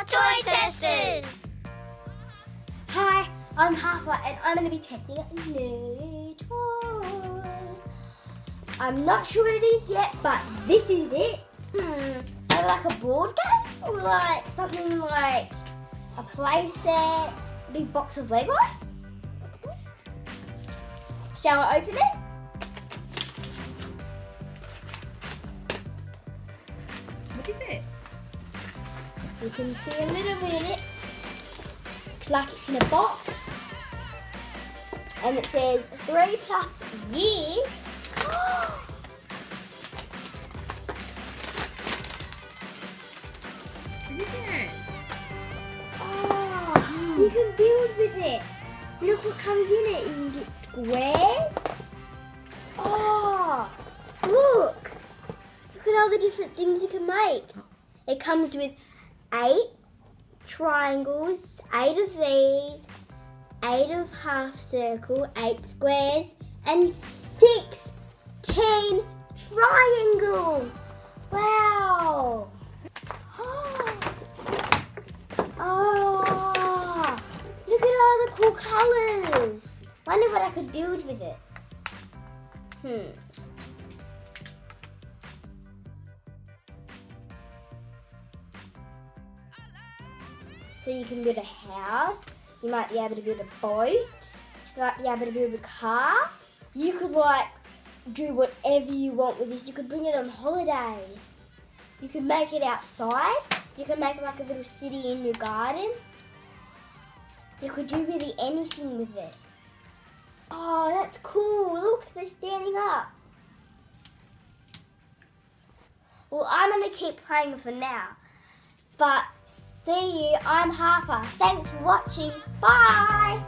Toy Testers! Hi, I'm Harpa and I'm going to be testing a new toy. I'm not sure what it is yet, but this is it. Maybe like a board game or like something like a playset, a big box of Lego. Shall I open it? What is it? You can see a little bit of it. Looks like it's in a box. And it says 3+ years. What is it? Oh, you can build with it. Look what comes in it. You can get squares. Oh, look. Look at all the different things you can make. It comes with 8 triangles, 8 of these, 8 of half circle, 8 squares, and 16 triangles. Wow. Oh, look at all the cool colours. Wonder what I could build with it. So you can build a house, you might be able to build a boat, you might be able to build a car. You could like do whatever you want with this. You could bring it on holidays. You could make it outside. You can make like a little city in your garden. You could do really anything with it. Oh, that's cool. Look, they're standing up. Well, I'm going to keep playing for now. But see you, I'm Harpa. Thanks for watching. Bye.